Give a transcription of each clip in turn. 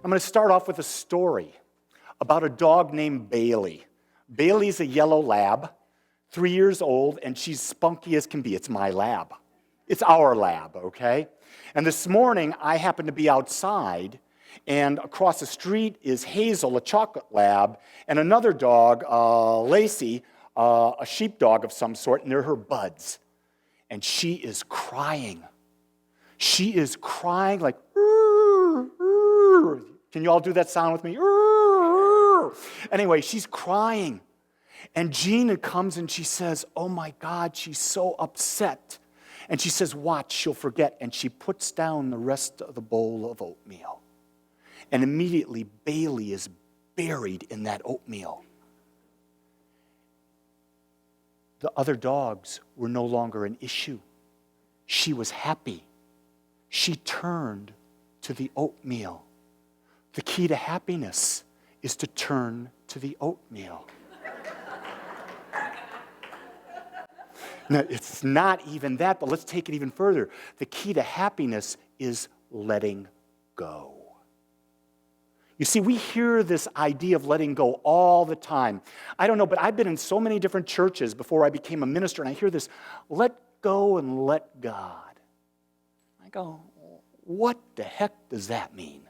I'm going to start off with a story about a dog named Bailey. Bailey's a yellow lab, 3 years old, and she's spunky as can be. It's my lab. It's our lab, okay? And this morning, I happened to be outside, and across the street is Hazel, a chocolate lab, and another dog, Lacey, a sheepdog of some sort, and they're her buds. And she is crying. She is crying like, can you all do that sound with me? Anyway, she's crying. And Gina comes and she says, oh my God, she's so upset. And she says, watch, she'll forget. And she puts down the rest of the bowl of oatmeal. And immediately Bailey is buried in that oatmeal. The other dogs were no longer an issue. She was happy. She turned to the oatmeal. The key to happiness is to turn to the oatmeal. Now, it's not even that, but let's take it even further. The key to happiness is letting go. You see, we hear this idea of letting go all the time. I don't know, but I've been in so many different churches before I became a minister, and I hear this, let go and let God. I go, what the heck does that mean?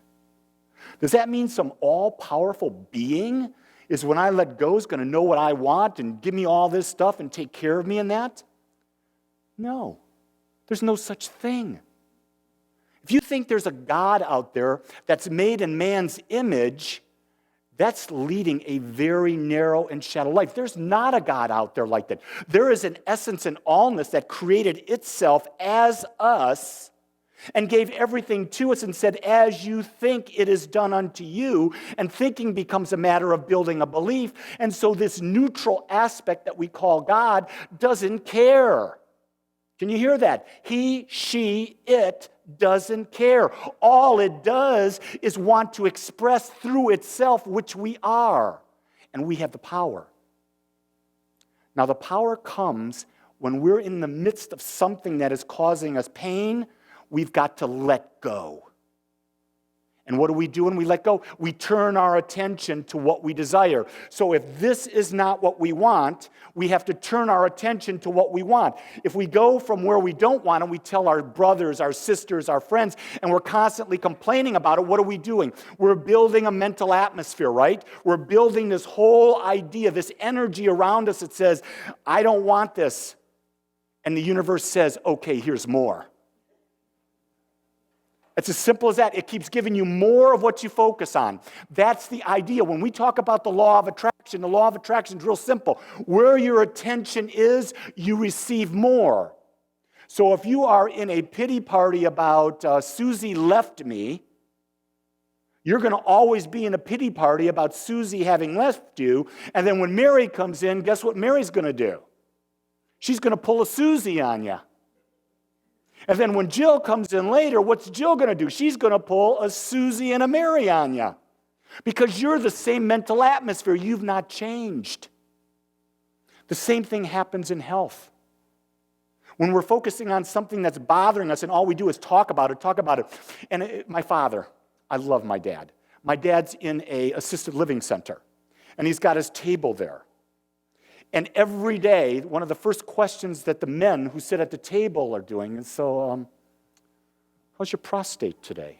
Does that mean some all-powerful being is when I let go is going to know what I want and give me all this stuff and take care of me in that? No, there's no such thing. If you think there's a God out there that's made in man's image, that's leading a very narrow and shallow life. There's not a God out there like that. There is an essence and allness that created itself as us and gave everything to us and said, as you think, it is done unto you. And thinking becomes a matter of building a belief. And so this neutral aspect that we call God doesn't care. Can you hear that? He, she, it doesn't care. All it does is want to express through itself which we are. And we have the power. Now, the power comes when we're in the midst of something that is causing us pain. We've got to let go. And what do we do when we let go? We turn our attention to what we desire. So if this is not what we want, we have to turn our attention to what we want. If we go from where we don't want and we tell our brothers, our sisters, our friends, and we're constantly complaining about it, what are we doing? We're building a mental atmosphere, right? We're building this whole idea, this energy around us that says, I don't want this. And the universe says, okay, here's more. It's as simple as that. It keeps giving you more of what you focus on. That's the idea. When we talk about the law of attraction is real simple. Where your attention is, you receive more. So if you are in a pity party about Susie left me, you're going to always be in a pity party about Susie having left you. And then when Mary comes in, guess what Mary's going to do? She's going to pull a Susie on you. And then when Jill comes in later, what's Jill going to do? She's going to pull a Susie and a Mary on you. Because you're the same mental atmosphere. You've not changed. The same thing happens in health. When we're focusing on something that's bothering us and all we do is talk about it. And my father, I love my dad. My dad's in an assisted living center. And he's got his table there. And every day, one of the first questions that the men who sit at the table are doing is, so, how's your prostate today?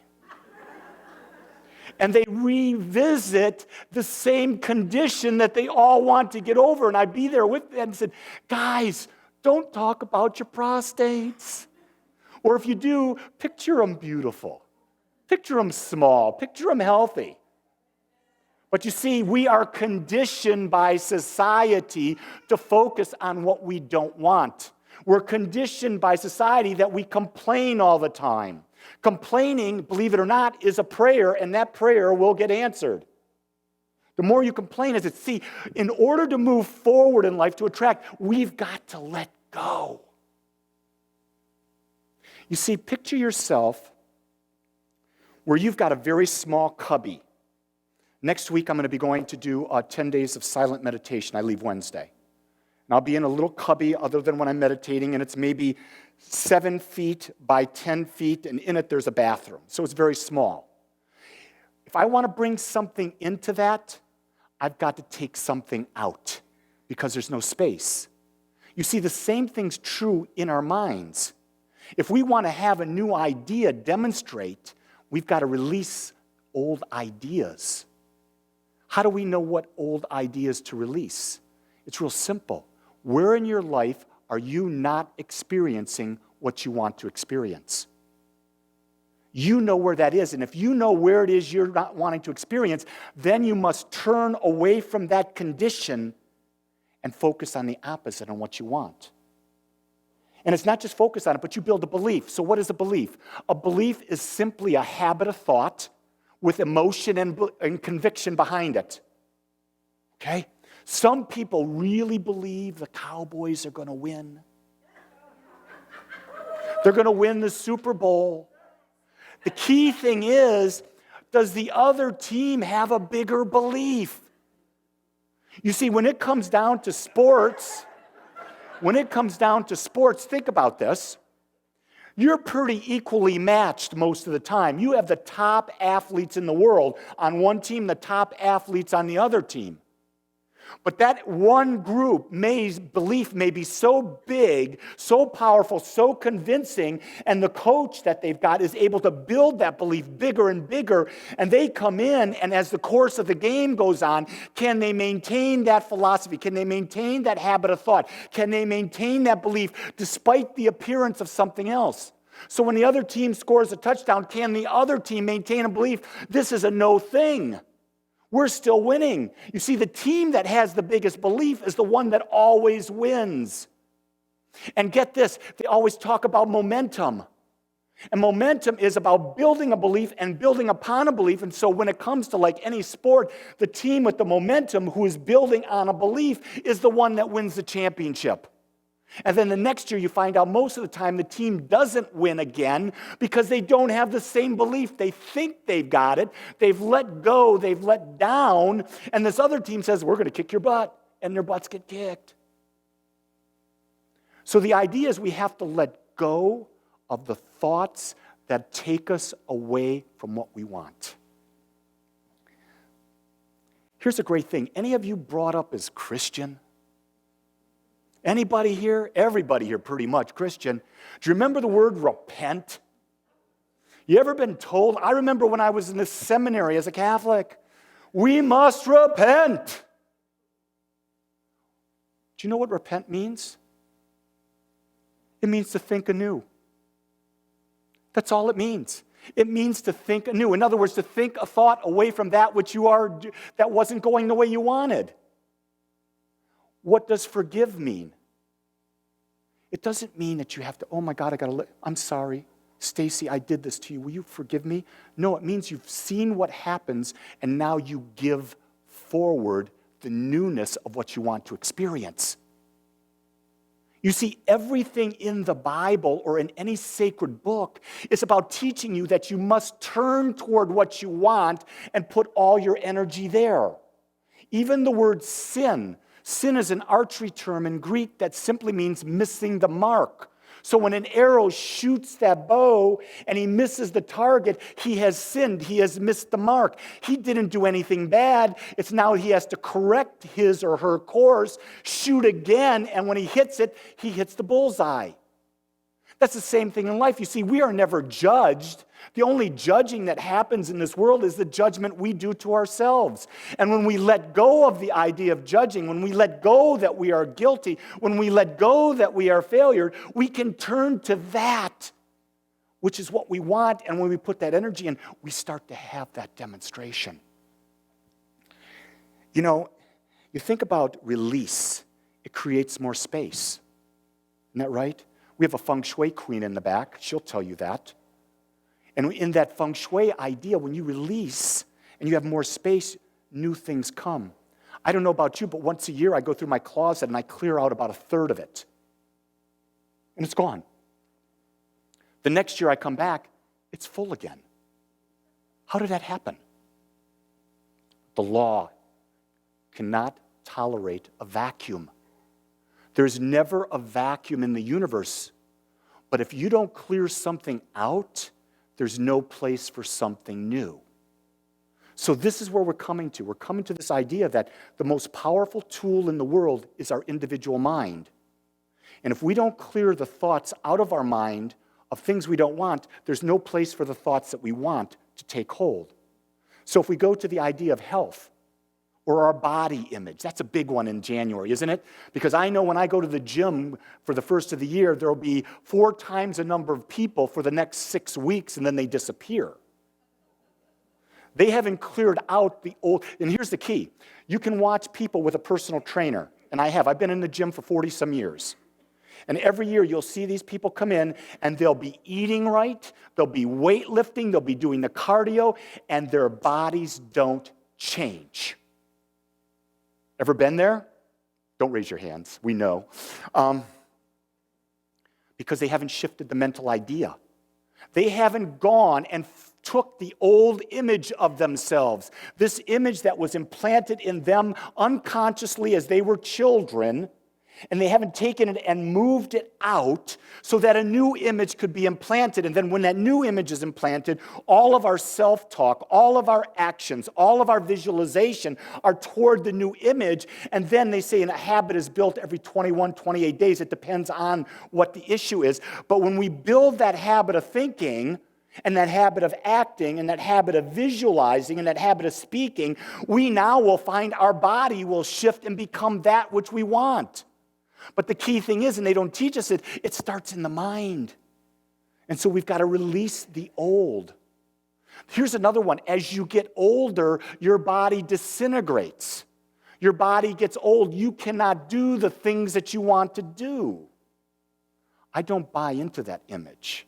And they revisit the same condition that they all want to get over. And I'd be there with them and said, guys, don't talk about your prostates. Or if you do, picture them beautiful. Picture them small. Picture them healthy. But you see, we are conditioned by society to focus on what we don't want. We're conditioned by society that we complain all the time. Complaining, believe it or not, is a prayer, and that prayer will get answered. The more you complain, in order to move forward in life, to attract, we've got to let go. You see, picture yourself where you've got a very small cubby. Next week, I'm going to be going to do 10 days of silent meditation. I leave Wednesday. And I'll be in a little cubby other than when I'm meditating, and it's maybe 7 feet by 10 feet, and in it there's a bathroom. So it's very small. If I want to bring something into that, I've got to take something out because there's no space. You see, the same thing's true in our minds. If we want to have a new idea demonstrate, we've got to release old ideas. How do we know what old ideas to release? It's real simple. Where in your life are you not experiencing what you want to experience? You know where that is, and if you know where it is you're not wanting to experience, then you must turn away from that condition and focus on the opposite, on what you want. And it's not just focus on it, but you build a belief. So what is a belief? A belief is simply a habit of thought with emotion and conviction behind it. Okay? Some people really believe the Cowboys are going to win. They're going to win the Super Bowl. The key thing is, does the other team have a bigger belief? You see, when it comes down to sports, think about this. You're pretty equally matched most of the time. You have the top athletes in the world on one team, the top athletes on the other team. But that one group belief may be so big, so powerful, so convincing, and the coach that they've got is able to build that belief bigger and bigger, and they come in, and as the course of the game goes on, can they maintain that philosophy? Can they maintain that habit of thought? Can they maintain that belief despite the appearance of something else? So when the other team scores a touchdown, can the other team maintain a belief, this is a no thing? We're still winning. You see, the team that has the biggest belief is the one that always wins. And get this, they always talk about momentum. And momentum is about building a belief and building upon a belief. And so when it comes to like any sport, the team with the momentum who is building on a belief is the one that wins the championship. And then the next year you find out most of the time the team doesn't win again because they don't have the same belief. They think they've got it. They've let go. They've let down. And this other team says, we're going to kick your butt. And their butts get kicked. So the idea is we have to let go of the thoughts that take us away from what we want. Here's a great thing. Any of you brought up as Christian? Anybody here? Everybody here pretty much Christian. Do you remember the word repent? You ever been told? I remember when I was in the seminary as a Catholic, we must repent. Do you know what repent means? It means to think anew. That's all it means. It means to think anew. In other words, to think a thought away from that which that wasn't going the way you wanted. What does forgive mean? It doesn't mean that you have to, oh my God, I'm sorry. Stacy, I did this to you. Will you forgive me? No, it means you've seen what happens and now you give forward the newness of what you want to experience. You see, everything in the Bible or in any sacred book is about teaching you that you must turn toward what you want and put all your energy there. Even the word sin. Sin is an archery term in Greek that simply means missing the mark. So when an arrow shoots that bow and he misses the target, he has sinned. He has missed the mark. He didn't do anything bad. It's now he has to correct his or her course, shoot again, and when he hits it, he hits the bullseye. That's the same thing in life. You see, we are never judged. The only judging that happens in this world is the judgment we do to ourselves. And when we let go of the idea of judging, when we let go that we are guilty, when we let go that we are failure, we can turn to that, which is what we want. And when we put that energy in, we start to have that demonstration. You know, you think about release. It creates more space. Isn't that right? We have a feng shui queen in the back. She'll tell you that. And in that feng shui idea, when you release and you have more space, new things come. I don't know about you, but once a year I go through my closet and I clear out about a third of it. And it's gone. The next year I come back, it's full again. How did that happen? The law cannot tolerate a vacuum. There's never a vacuum in the universe. But if you don't clear something out, there's no place for something new. So this is where we're coming to. We're coming to this idea that the most powerful tool in the world is our individual mind. And if we don't clear the thoughts out of our mind of things we don't want, there's no place for the thoughts that we want to take hold. So if we go to the idea of health or our body image, that's a big one in January, isn't it? Because I know when I go to the gym for the first of the year, there'll be 4 times the number of people for the next 6 weeks, and then they disappear. They haven't cleared out the old, and here's the key. You can watch people with a personal trainer, and I've been in the gym for 40-some years. And every year you'll see these people come in and they'll be eating right, they'll be weightlifting, they'll be doing the cardio, and their bodies don't change. Ever been there? Don't raise your hands, we know. Because they haven't shifted the mental idea. They haven't gone and took the old image of themselves, this image that was implanted in them unconsciously as they were children, and they haven't taken it and moved it out so that a new image could be implanted. And then when that new image is implanted, all of our self-talk, all of our actions, all of our visualization are toward the new image. And then they say a habit is built every 21, 28 days. It depends on what the issue is. But when we build that habit of thinking, and that habit of acting, and that habit of visualizing, and that habit of speaking, we now will find our body will shift and become that which we want. But the key thing is, and they don't teach us it, it starts in the mind. And so we've got to release the old. Here's another one. As you get older, your body disintegrates. Your body gets old. You cannot do the things that you want to do. I don't buy into that image.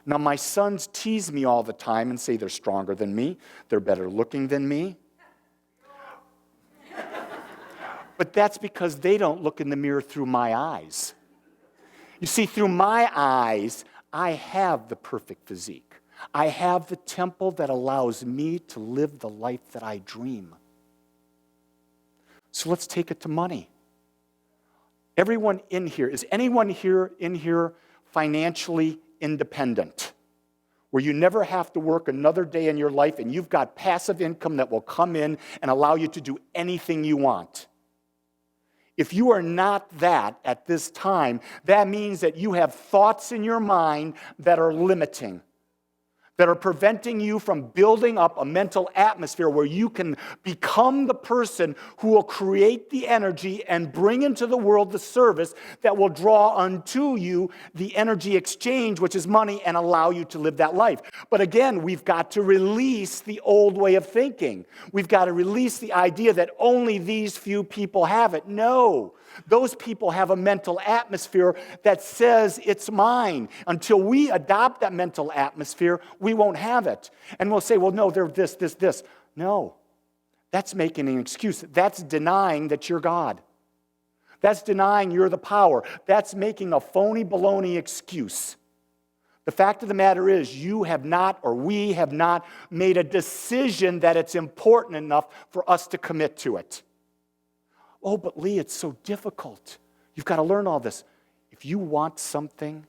Now, my sons tease me all the time and say they're stronger than me, they're better looking than me. But that's because they don't look in the mirror through my eyes. You see, through my eyes, I have the perfect physique. I have the temple that allows me to live the life that I dream. So let's take it to money. Everyone in here, is anyone in here financially independent? Where you never have to work another day in your life and you've got passive income that will come in and allow you to do anything you want. If you are not that at this time, that means that you have thoughts in your mind that are limiting, that are preventing you from building up a mental atmosphere where you can become the person who will create the energy and bring into the world the service that will draw unto you the energy exchange, which is money, and allow you to live that life. But again, we've got to release the old way of thinking. We've got to release the idea that only these few people have it. No. Those people have a mental atmosphere that says it's mine. Until we adopt that mental atmosphere, we won't have it. And we'll say, well, no, they're this. No, that's making an excuse. That's denying that you're God. That's denying you're the power. That's making a phony baloney excuse. The fact of the matter is you have not, or we have not, made a decision that it's important enough for us to commit to it. Oh, but Lee, it's so difficult. You've got to learn all this. If you want something,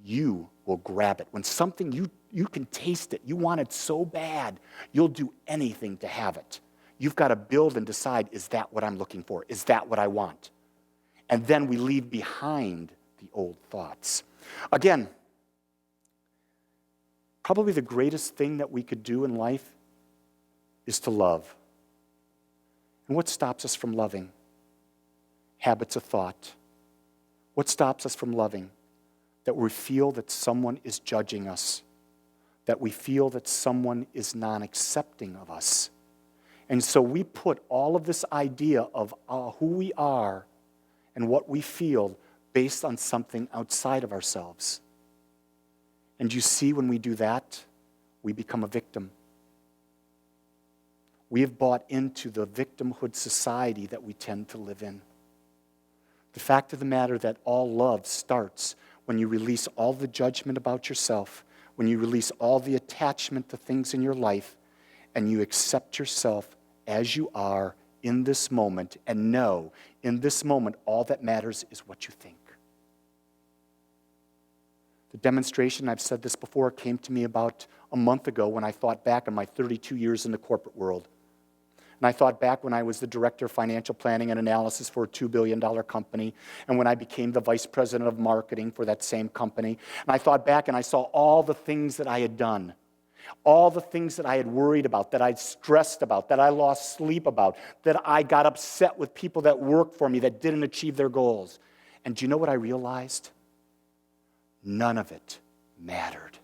you will grab it. When something, you can taste it. You want it so bad, you'll do anything to have it. You've got to build and decide, is that what I'm looking for? Is that what I want? And then we leave behind the old thoughts. Again, probably the greatest thing that we could do in life is to love. And what stops us from loving? Habits of thought. What stops us from loving? That we feel that someone is judging us. That we feel that someone is non-accepting of us. And so we put all of this idea of who we are and what we feel based on something outside of ourselves. And you see, when we do that, we become a victim. We have bought into the victimhood society that we tend to live in. The fact of the matter that all love starts when you release all the judgment about yourself, when you release all the attachment to things in your life, and you accept yourself as you are in this moment, and know in this moment all that matters is what you think. The demonstration, I've said this before, came to me about a month ago when I thought back on my 32 years in the corporate world. And I thought back when I was the director of financial planning and analysis for a $2 billion company, and when I became the vice president of marketing for that same company. And I thought back and I saw all the things that I had done, all the things that I had worried about, that I'd stressed about, that I lost sleep about, that I got upset with people that worked for me that didn't achieve their goals. And do you know what I realized? None of it mattered.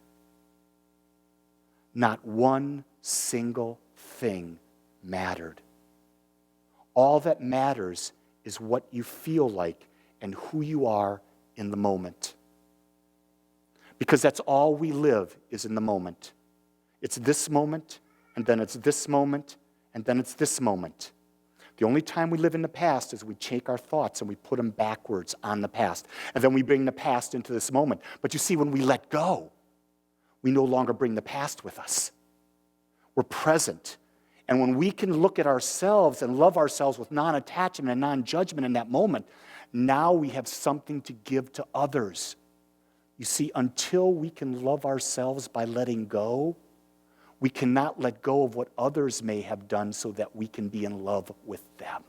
Not one single thing mattered. All that matters is what you feel like and who you are in the moment. Because that's all we live is in the moment. It's this moment, and then it's this moment, and then it's this moment. The only time we live in the past is we take our thoughts and we put them backwards on the past. And then we bring the past into this moment. But you see, when we let go, we no longer bring the past with us. We're present. And when we can look at ourselves and love ourselves with non-attachment and non-judgment in that moment, now we have something to give to others. You see, until we can love ourselves by letting go, we cannot let go of what others may have done so that we can be in love with them.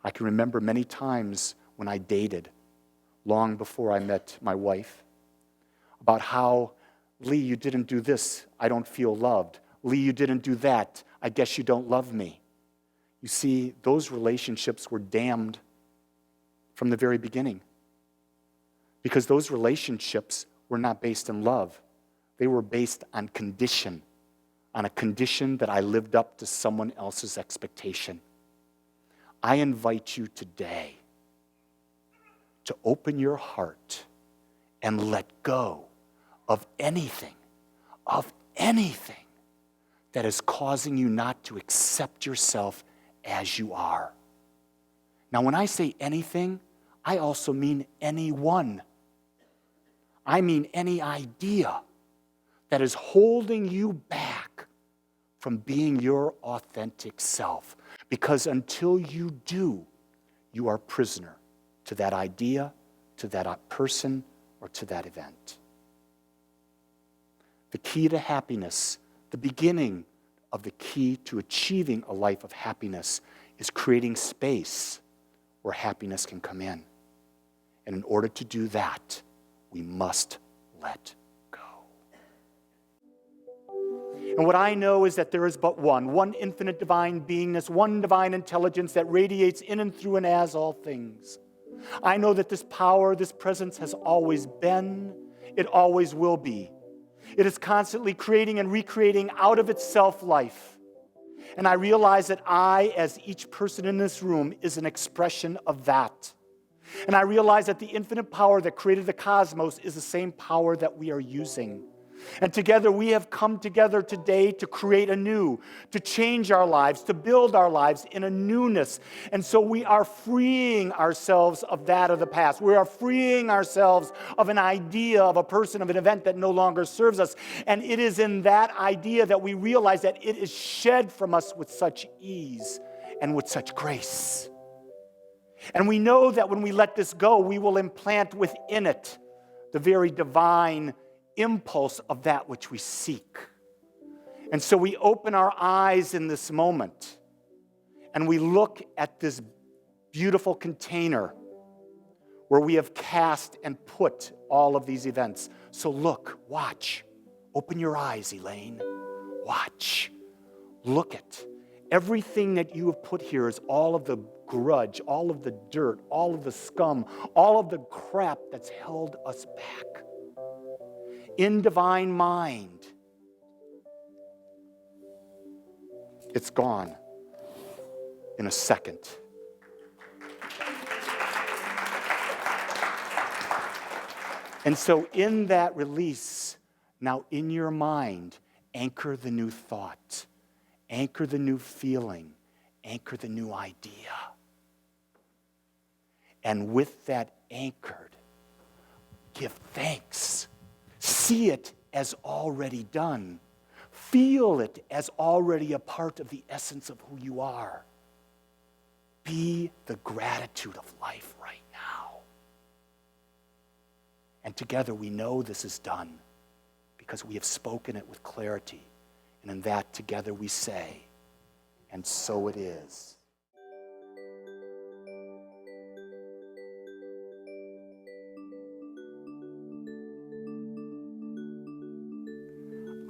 I can remember many times when I dated, long before I met my wife, about how, Lee, you didn't do this, I don't feel loved. Lee, you didn't do that, I guess you don't love me. You see, those relationships were damned from the very beginning. Because those relationships were not based in love. They were based on condition, on a condition that I lived up to someone else's expectation. I invite you today to open your heart and let go of anything that is causing you not to accept yourself as you are. Now, when I say anything, I also mean anyone. I mean any idea that is holding you back from being your authentic self. Because until you do, you are prisoner to that idea, to that person, or to that event. The key to happiness, the beginning of the key to achieving a life of happiness, is creating space where happiness can come in. And in order to do that, we must let go. And what I know is that there is but one infinite divine beingness, one divine intelligence that radiates in and through and as all things. I know that this power, this presence has always been, it always will be. It is constantly creating and recreating out of itself life. And I realize that I, as each person in this room, is an expression of that. And I realize that the infinite power that created the cosmos is the same power that we are using. And together we have come together today to create anew, to change our lives, to build our lives in a newness. And so we are freeing ourselves of that of the past. We are freeing ourselves of an idea, of a person, of an event that no longer serves us. And it is in that idea that we realize that it is shed from us with such ease and with such grace. And we know that when we let this go, we will implant within it the very divine impulse of that which we seek. And so we open our eyes in this moment and we look at this beautiful container where we have cast and put all of these events. So look, watch, open your eyes, Elaine. Watch, look at everything that you have put here is all of the grudge, all of the dirt, all of the scum, all of the crap that's held us back. In divine mind, it's gone in a second. And so in that release, now in your mind, anchor the new thought, anchor the new feeling, anchor the new idea. And with that anchored, give thanks. See it as already done. Feel it as already a part of the essence of who you are. Be the gratitude of life right now. And together we know this is done because we have spoken it with clarity. And in that together we say, and so it is.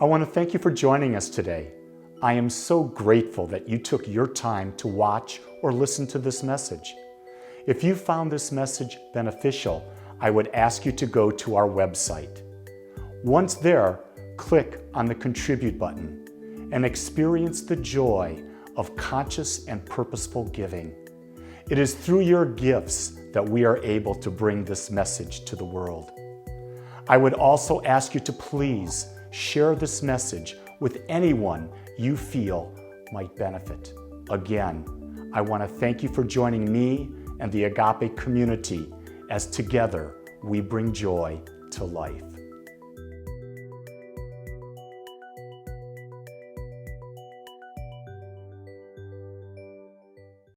I want to thank you for joining us today. I am so grateful that you took your time to watch or listen to this message. If you found this message beneficial, I would ask you to go to our website. Once there, click on the Contribute button and experience the joy of conscious and purposeful giving. It is through your gifts that we are able to bring this message to the world. I would also ask you to please share this message with anyone you feel might benefit. Again, I want to thank you for joining me and the Agape community as together we bring joy to life.